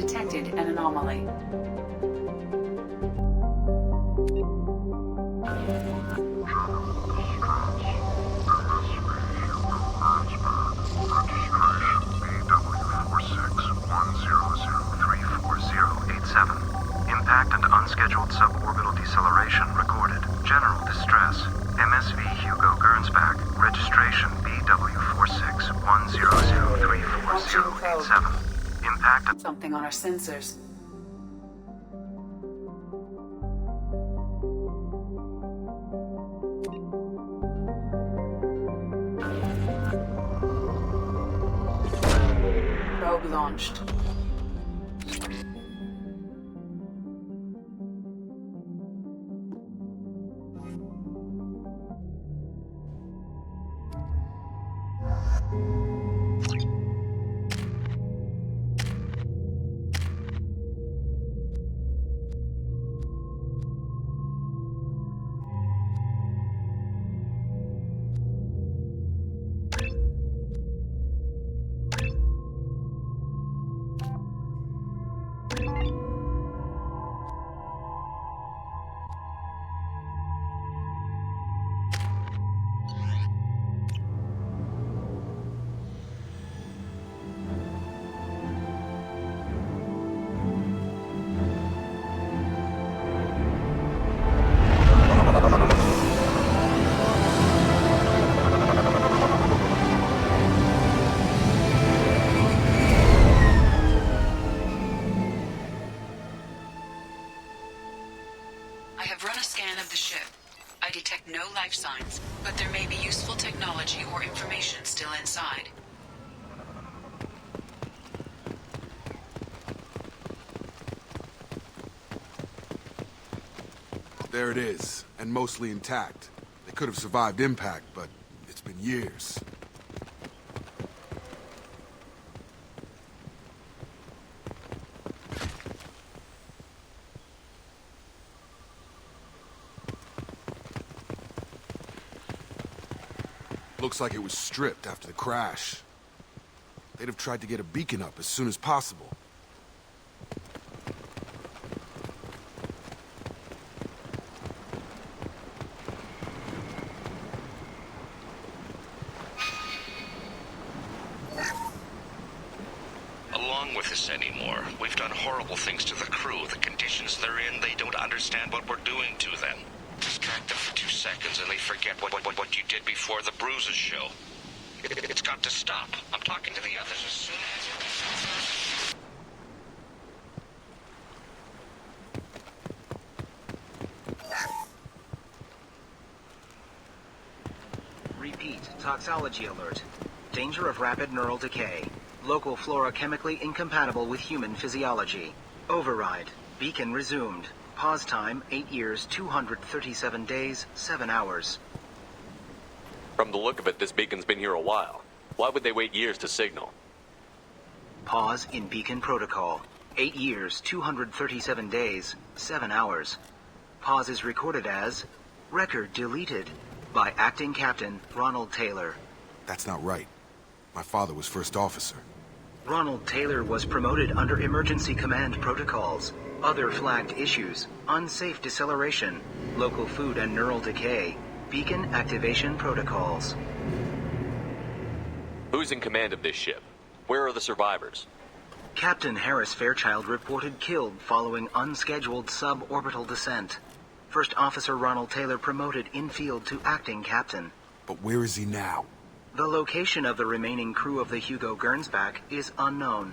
detected an anomaly. Impact and unscheduled suborbital deceleration recorded. General distress. MSV Hugo Gernsback. Registration BW4610034087. Impact. Something on our sensors. Probe launched. I have run a scan of the ship. I detect no life signs, but there may be useful technology or information still inside. There it is, and mostly intact. They could have survived impact, but it's been years. Looks like it was stripped after the crash. They'd have tried to get a beacon up as soon as possible. Along with this anymore. We've done horrible things to the crew. The conditions they're in, they don't understand what we're doing to them. Distract them for 2 seconds and they forget what you did before the bruises show. It's got to stop. I'm talking to the others as soon as... Repeat, toxology alert. Danger of rapid neural decay. Local flora chemically incompatible with human physiology. Override. Beacon resumed. Pause time, 8 years, 237 days, 7 hours. From the look of it, this beacon's been here a while. Why would they wait years to signal? Pause in beacon protocol. 8 years, 237 days, 7 hours. Pause is recorded as record deleted by Acting Captain Ronald Taylor. That's not right. My father was first officer. Ronald Taylor was promoted under emergency command protocols. Other flagged issues: unsafe deceleration, local food and neural decay, beacon activation protocols. Who's in command of this ship? Where are the survivors? Captain Harris Fairchild reported killed following unscheduled suborbital descent. First Officer Ronald Taylor promoted in-field to acting captain. But where is he now? The location of the remaining crew of the Hugo Gernsback is unknown.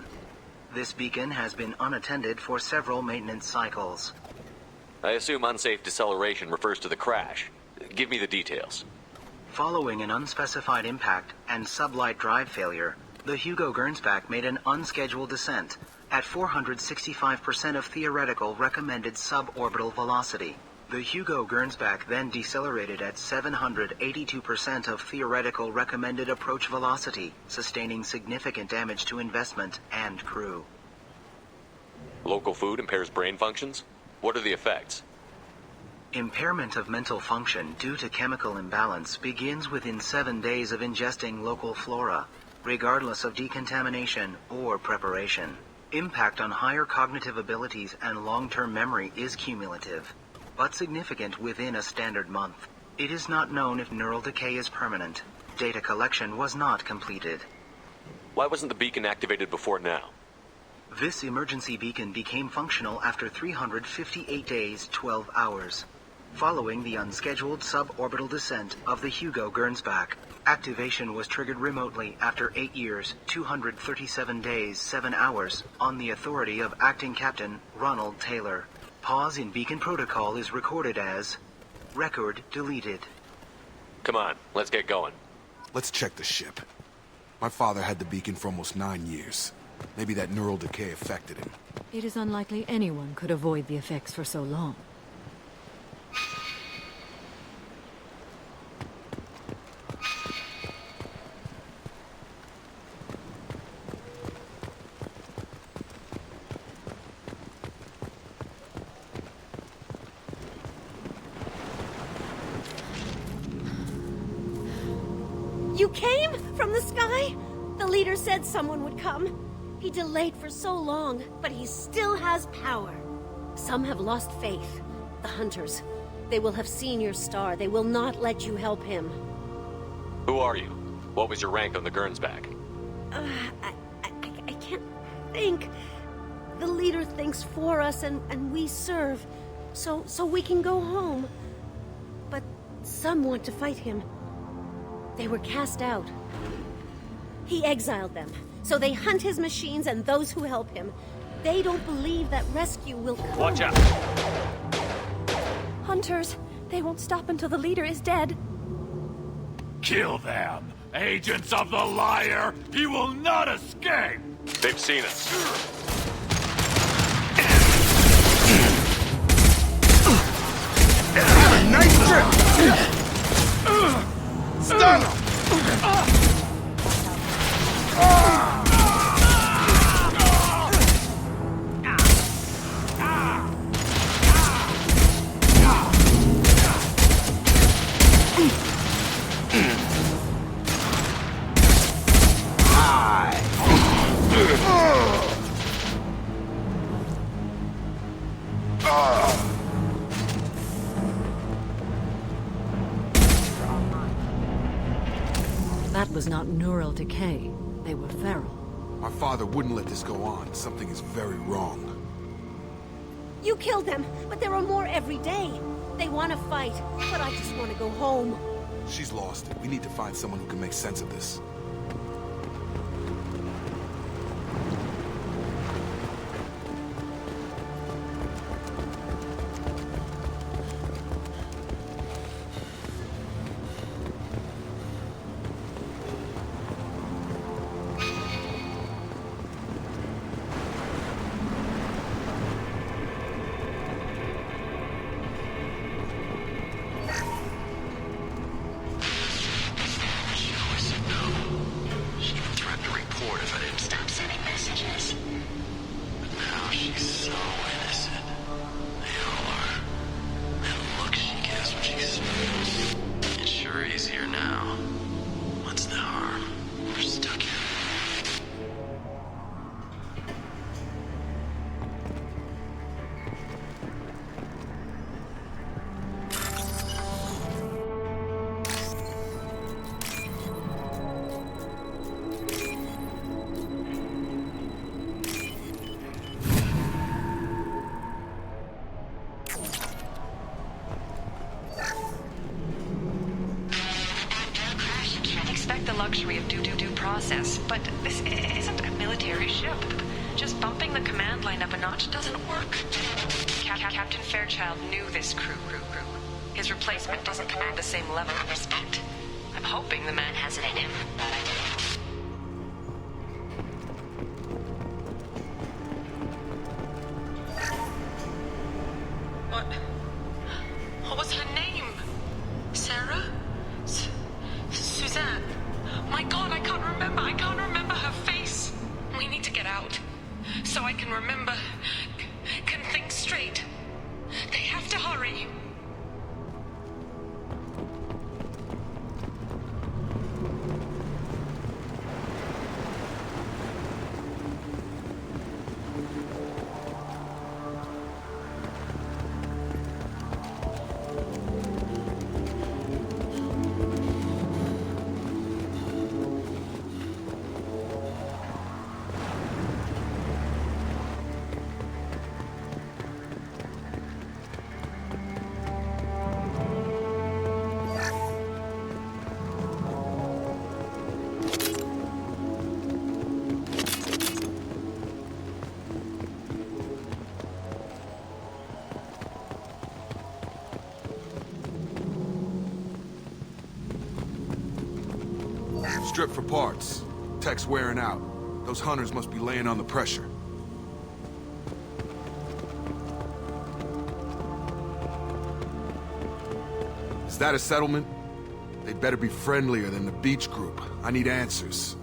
This beacon has been unattended for several maintenance cycles. I assume unsafe deceleration refers to the crash. Give me the details. Following an unspecified impact and sublight drive failure, the Hugo Gernsback made an unscheduled descent at 465% of theoretical recommended suborbital velocity. The Hugo Gernsback then decelerated at 782% of theoretical recommended approach velocity, sustaining significant damage to investment and crew. Local food impairs brain functions? What are the effects? Impairment of mental function due to chemical imbalance begins within 7 days of ingesting local flora, regardless of decontamination or preparation. Impact on higher cognitive abilities and long-term memory is cumulative, but significant within a standard month. It is not known if neural decay is permanent. Data collection was not completed. Why wasn't the beacon activated before now? This emergency beacon became functional after 358 days, 12 hours. Following the unscheduled suborbital descent of the Hugo Gernsback, activation was triggered remotely after 8 years, 237 days, 7 hours, on the authority of Acting Captain Ronald Taylor. Pause in beacon protocol is recorded as record deleted. Come on, let's get going. Let's check the ship. My father had the beacon for almost 9 years. Maybe that neural decay affected him. It is unlikely anyone could avoid the effects for so long. You came from the sky? The leader said someone would come. He delayed for so long, but he still has power. Some have lost faith. The hunters. They will have seen your star. They will not let you help him. Who are you? What was your rank on the Gernsback? I can't think. The leader thinks for us and we serve. So we can go home. But some want to fight him. They were cast out. He exiled them, so they hunt his machines and those who help him. They don't believe that rescue will come. Watch out! Hunters, they won't stop until the leader is dead. Kill them! Agents of the liar! He will not escape! They've seen us. Nice trip! Stun him! That was not neural decay. They were feral. My father wouldn't let this go on. Something is very wrong. You killed them, but there are more every day. They want to fight, but I just want to go home. She's lost it. We need to find someone who can make sense of this. Luxury of due process, but this isn't a military ship. Just bumping the command line up a notch doesn't work. Captain Fairchild knew this crew. His replacement doesn't command the same level of respect. I'm hoping the man has it in him, but I don't. What was her name? Sarah? Suzanne? My God, I can't remember her face. We need to get out. So I can remember, can think straight. They have to hurry. Strip for parts. Tech's wearing out. Those hunters must be laying on the pressure. Is that a settlement? They'd better be friendlier than the beach group. I need answers.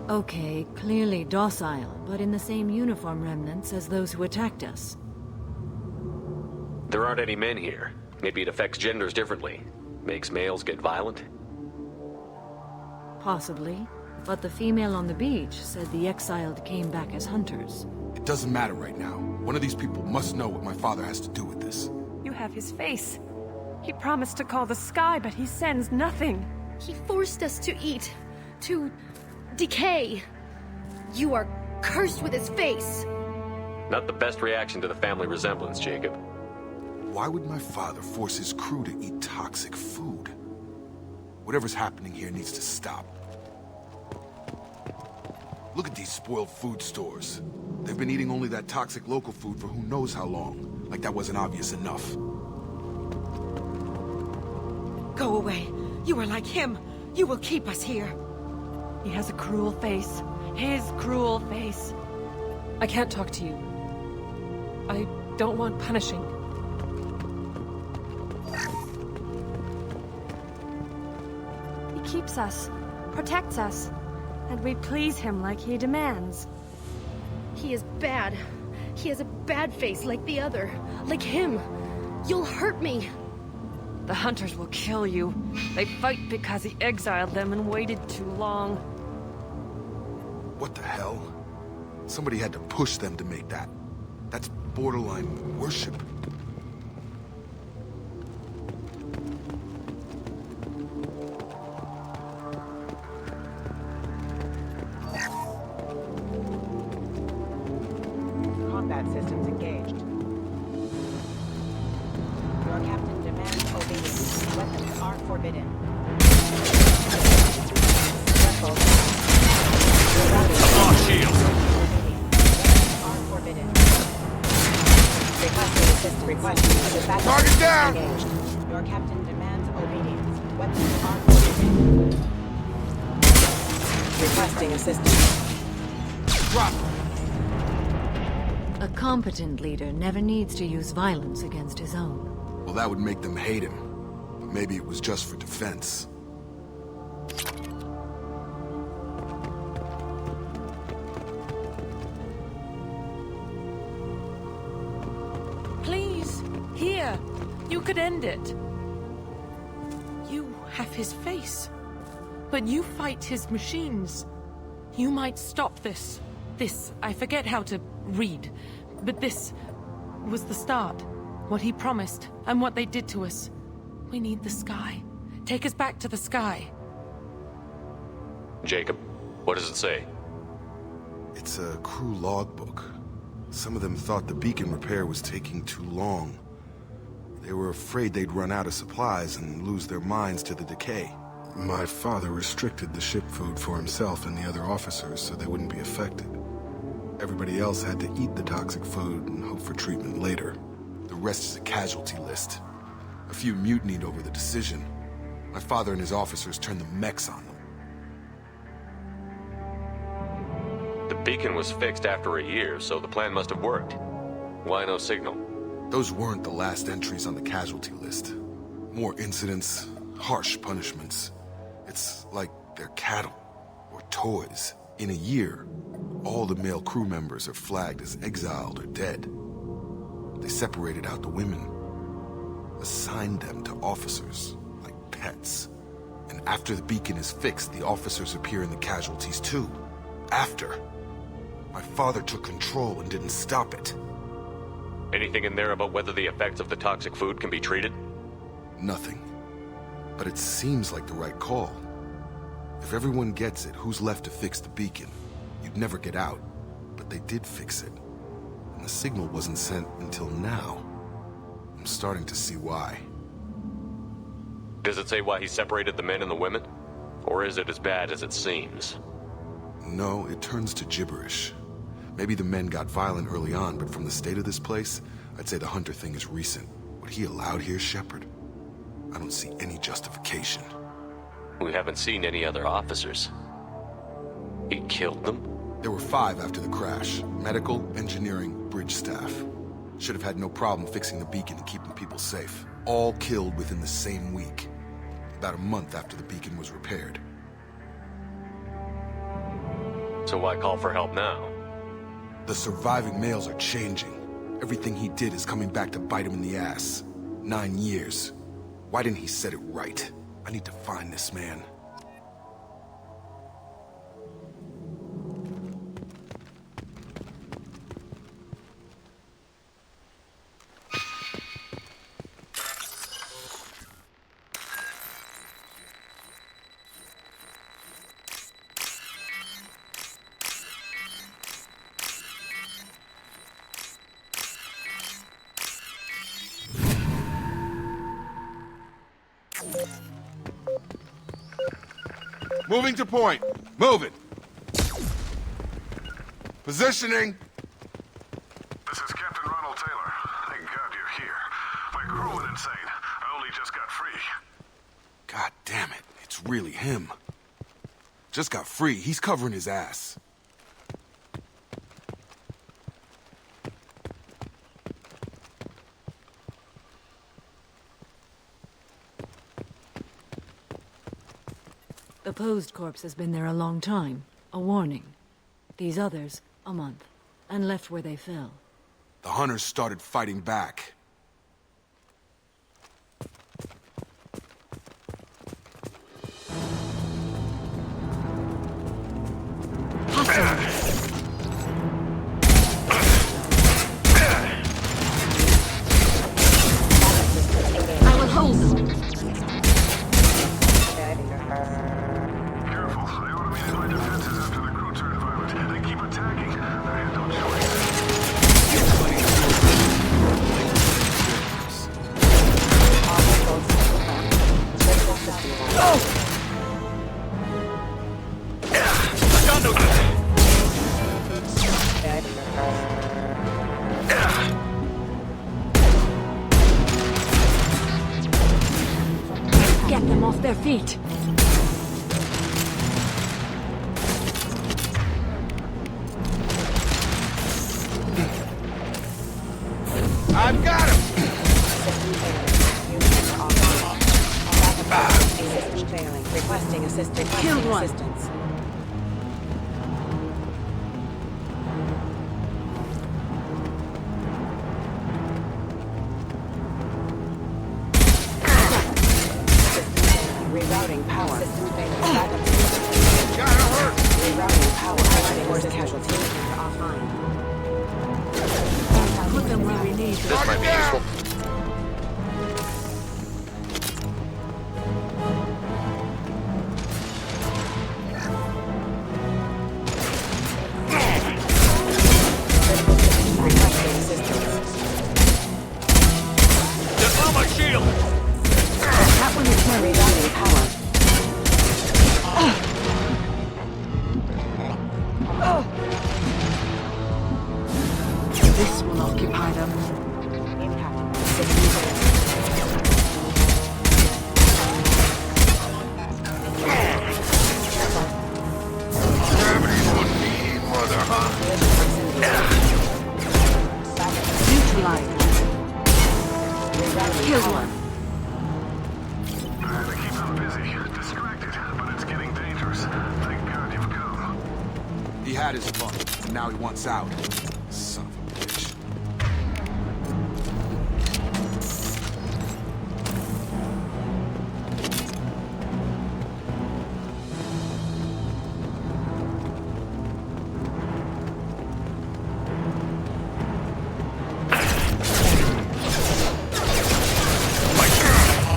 Okay, clearly docile, but in the same uniform remnants as those who attacked us. There aren't any men here. Maybe it affects genders differently. Makes males get violent? Possibly. But the female on the beach said the exiled came back as hunters. It doesn't matter right now. One of these people must know what my father has to do with this. You have his face. He promised to call the sky, but he sends nothing. He forced us to eat, to decay. You are cursed with his face. Not the best reaction to the family resemblance, Jacob. Why would my father force his crew to eat toxic food? Whatever's happening here needs to stop. Look at these spoiled food stores. They've been eating only that toxic local food for who knows how long. Like that wasn't obvious enough. Go away. You are like him. You will keep us here. He has a cruel face. His cruel face. I can't talk to you. I don't want punishing. He keeps us, protects us, and we please him like he demands. He is bad. He has a bad face like the other. Like him. You'll hurt me. The hunters will kill you. They fight because he exiled them and waited too long. What the hell? Somebody had to push them to make that. That's borderline worship. Combat systems engaged. Your captain demands obedience. Weapons are forbidden. Lock shield! Weapons are forbidden. Requesting assistance. Requesting dispatch. Target down! Engaged. Your captain demands obedience. Weapons are forbidden. Requesting assistance. Drop! A competent leader never needs to use violence against his own. Well, that would make them hate him. But maybe it was just for defense. Please, here. You could end it. You have his face. But you fight his machines. You might stop this. This, I forget how to read. But this was the start. What he promised, and what they did to us. We need the sky. Take us back to the sky. Jacob, what does it say? It's a crew logbook. Some of them thought the beacon repair was taking too long. They were afraid they'd run out of supplies and lose their minds to the decay. My father restricted the ship food for himself and the other officers so they wouldn't be affected. Everybody else had to eat the toxic food and hope for treatment later. The rest is a casualty list. A few mutinied over the decision. My father and his officers turned the mechs on them. The beacon was fixed after a year, so the plan must have worked. Why no signal? Those weren't the last entries on the casualty list. More incidents, harsh punishments. It's like they're cattle or toys. In a year, all the male crew members are flagged as exiled or dead. They separated out the women, assigned them to officers, like pets. And after the beacon is fixed, the officers appear in the casualties too. After. My father took control and didn't stop it. Anything in there about whether the effects of the toxic food can be treated? Nothing. But it seems like the right call. If everyone gets it, who's left to fix the beacon? You'd never get out. But they did fix it. And the signal wasn't sent until now. I'm starting to see why. Does it say why he separated the men and the women? Or is it as bad as it seems? No, it turns to gibberish. Maybe the men got violent early on, but from the state of this place, I'd say the Hunter thing is recent. What he allowed here, Shepard? I don't see any justification. We haven't seen any other officers. He killed them? There were 5 after the crash. Medical, engineering, bridge staff. Should have had no problem fixing the beacon and keeping people safe. All killed within the same week. About a month after the beacon was repaired. So why call for help now? The surviving males are changing. Everything he did is coming back to bite him in the ass. 9 years. Why didn't he set it right? I need to find this man. Moving to point. Move it. Positioning. This is Captain Ronald Taylor. Thank God you're here. My crew went insane. I only just got free. God damn it. It's really him. Just got free. He's covering his ass. The posed corpse has been there a long time. A warning. These others, a month. And left where they fell. The hunters started fighting back. I will hold them. Careful. I automated my defenses after the crew turned violent. They keep attacking. I had no choice. Get them off their feet. I've got him! Requesting assistance. Killed one. Assistance. Rerouting power. System failure. Backup system. Gotta hurt! Rerouting power. Highlighting force casualty. Offline. Put them where we need them. This might be useful. Requesting assistance. Deploy my shield! That one is carried. Rerouting power. This will occupy them. Impact. System failure. Gravity's on me, mother, huh? Neutralized. Killed one. I had to keep them busy. Distracted, but it's getting dangerous. Thank God you've come. He had his fun, and now he wants out. Son of a bitch.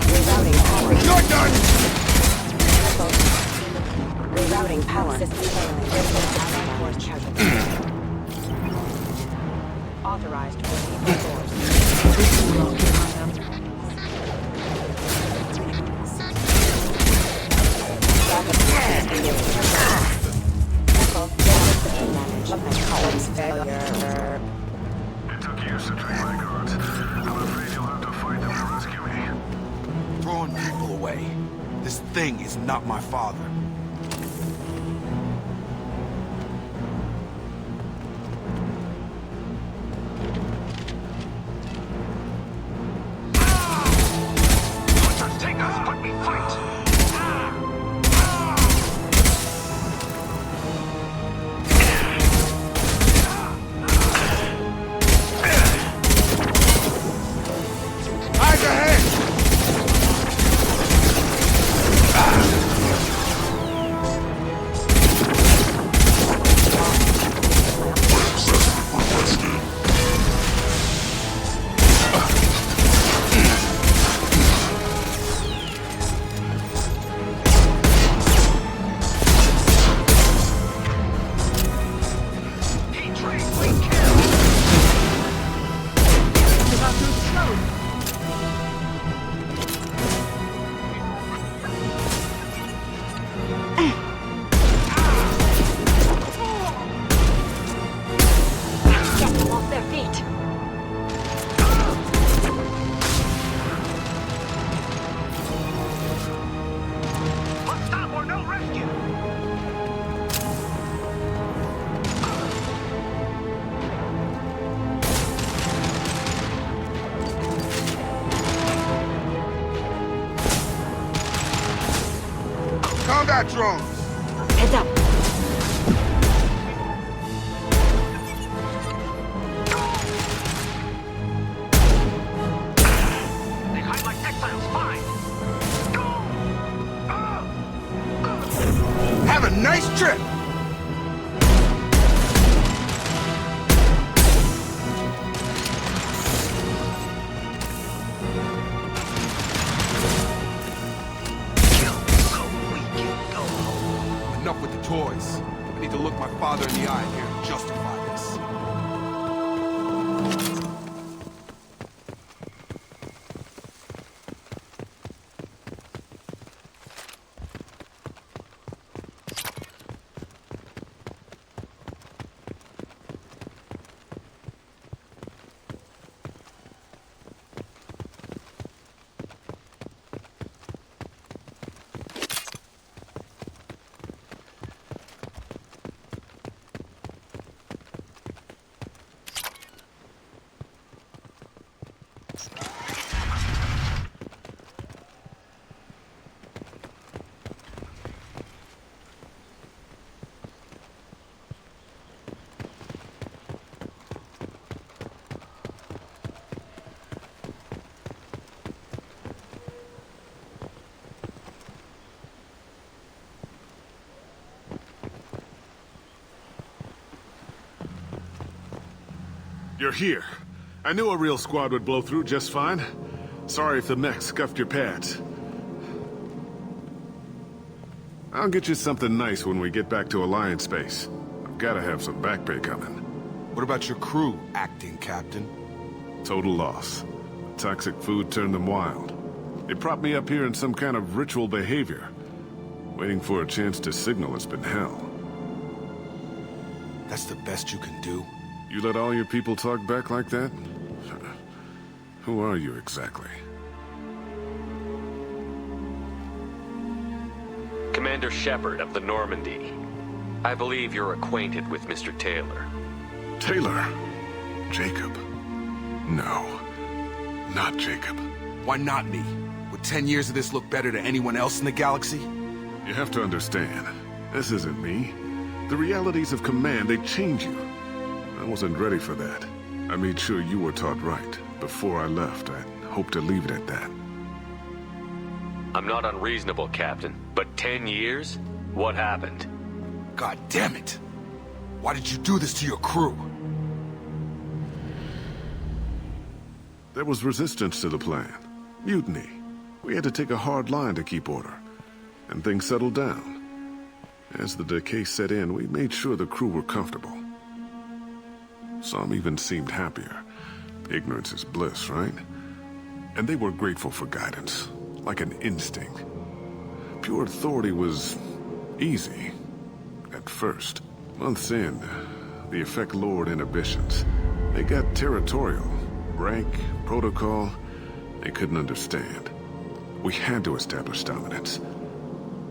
Rerouting power. You're done! Rerouting power. System failing. Allied force casualty. Authorized for the force. This will lock you right up. It took years to train my guards. I'm afraid you'll have to fight them to rescue me. Throwing people away. This thing is not my father. Take us, but we fight! Eyes ahead! Combat drones! Heads up. They hide like exiles, fine! Have a nice trip! Enough with the toys. I need to look my father in the eye here and justify this. You're here. I knew a real squad would blow through just fine. Sorry if the mech scuffed your pads. I'll get you something nice when we get back to Alliance space. I've gotta have some back pay coming. What about your crew, acting captain? Total loss. Toxic food turned them wild. They propped me up here in some kind of ritual behavior. Waiting for a chance to signal has been hell. That's the best you can do? You let all your people talk back like that? Who are you exactly? Commander Shepard of the Normandy. I believe you're acquainted with Mr. Taylor. Taylor? Jacob? No, not Jacob. Why not me? Would 10 years of this look better to anyone else in the galaxy? You have to understand, this isn't me. The realities of command, they change you. I wasn't ready for that. I made sure you were taught right. Before I left, I hoped to leave it at that. I'm not unreasonable, Captain, but 10 years? What happened? God damn it! Why did you do this to your crew? There was resistance to the plan. Mutiny. We had to take a hard line to keep order. And things settled down. As the decay set in, we made sure the crew were comfortable. Some even seemed happier. Ignorance is bliss, right? And they were grateful for guidance, like an instinct. Pure authority was easy, at first. Months in, the effect lowered inhibitions. They got territorial. Rank, protocol, they couldn't understand. We had to establish dominance.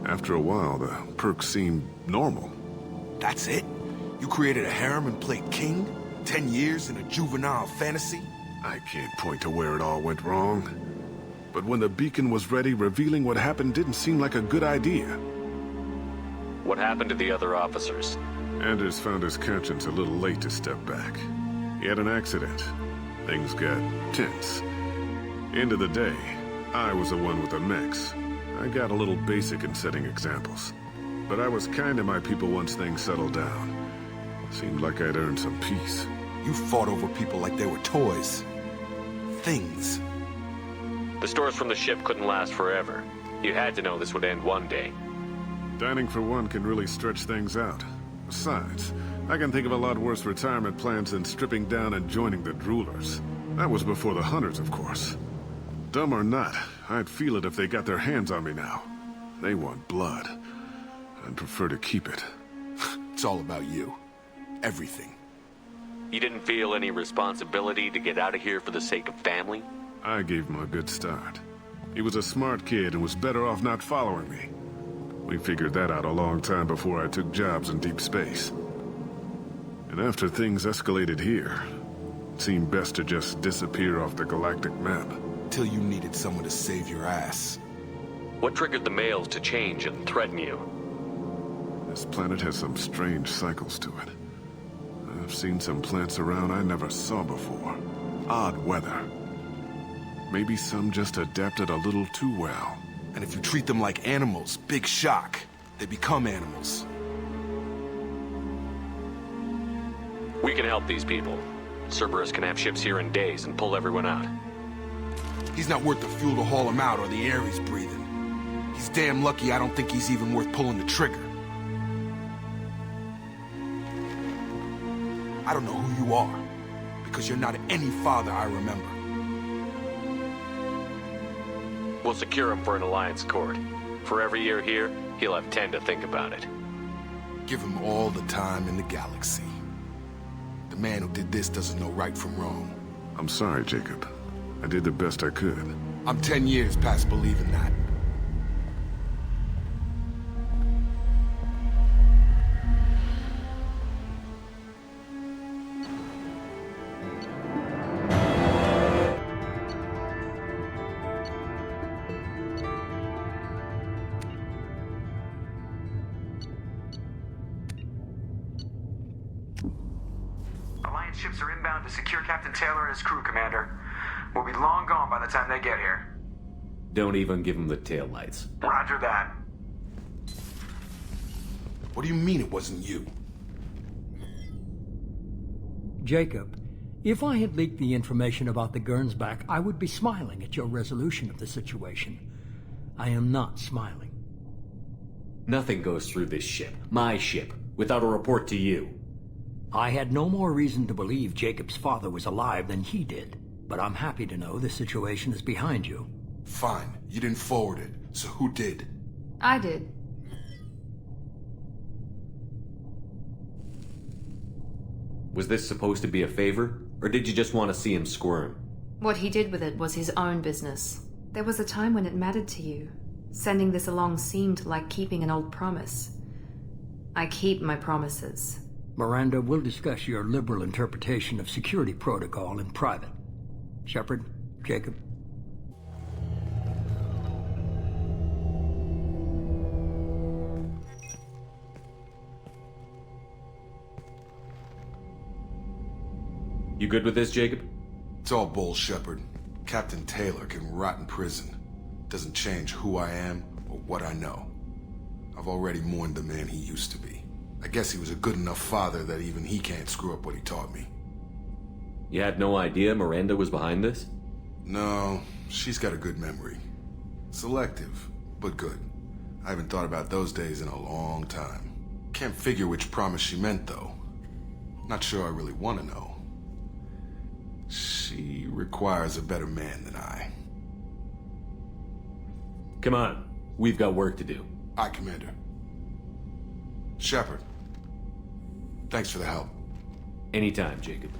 After a while, the perks seemed normal. That's it? You created a harem and played king? 10 years in a juvenile fantasy? I can't point to where it all went wrong. But when the beacon was ready, revealing what happened didn't seem like a good idea. What happened to the other officers? Anders found his conscience a little late to step back. He had an accident. Things got tense. End of the day, I was the one with the mechs. I got a little basic in setting examples. But I was kind to my people once things settled down. Seemed like I'd earned some peace. You fought over people like they were toys. Things. The stores from the ship couldn't last forever. You had to know this would end one day. Dining for one can really stretch things out. Besides, I can think of a lot worse retirement plans than stripping down and joining the droolers. That was before the hunters, of course. Dumb or not, I'd feel it if they got their hands on me now. They want blood. I'd prefer to keep it. It's all about you. Everything. You didn't feel any responsibility to get out of here for the sake of family? I gave him a good start. He was a smart kid and was better off not following me. We figured that out a long time before I took jobs in deep space. And after things escalated here, it seemed best to just disappear off the galactic map. Till you needed someone to save your ass. What triggered the males to change and threaten you? This planet has some strange cycles to it. I've seen some plants around I never saw before. Odd weather. Maybe some just adapted a little too well. And if you treat them like animals, big shock. They become animals. We can help these people. Cerberus can have ships here in days and pull everyone out. He's not worth the fuel to haul him out or the air he's breathing. He's damn lucky I don't think he's even worth pulling the trigger. I don't know who you are, because you're not any father I remember. We'll secure him for an alliance accord. For every year here, he'll have 10 to think about it. Give him all the time in the galaxy. The man who did this doesn't know right from wrong. I'm sorry, Jacob. I did the best I could. I'm 10 years past believing that. Alliance ships are inbound to secure Captain Taylor and his crew, Commander. We'll be long gone by the time they get here. Don't even give him the taillights. Roger that. What do you mean it wasn't you? Jacob, if I had leaked the information about the Gernsback, I would be smiling at your resolution of the situation. I am not smiling. Nothing goes through this ship, my ship, without a report to you. I had no more reason to believe Jacob's father was alive than he did, but I'm happy to know the situation is behind you. Fine, you didn't forward it, so who did? I did. Was this supposed to be a favor, or did you just want to see him squirm? What he did with it was his own business. There was a time when it mattered to you. Sending this along seemed like keeping an old promise. I keep my promises. Miranda, we'll discuss your liberal interpretation of security protocol in private. Shepard, Jacob. You good with this, Jacob? It's all bull, Shepard. Captain Taylor can rot in prison. Doesn't change who I am or what I know. I've already mourned the man he used to be. I guess he was a good enough father that even he can't screw up what he taught me. You had no idea Miranda was behind this? No, she's got a good memory. Selective, but good. I haven't thought about those days in a long time. Can't figure which promise she meant, though. Not sure I really want to know. She requires a better man than I. Come on. We've got work to do. Aye, Commander. Shepard, thanks for the help. Anytime, Jacob.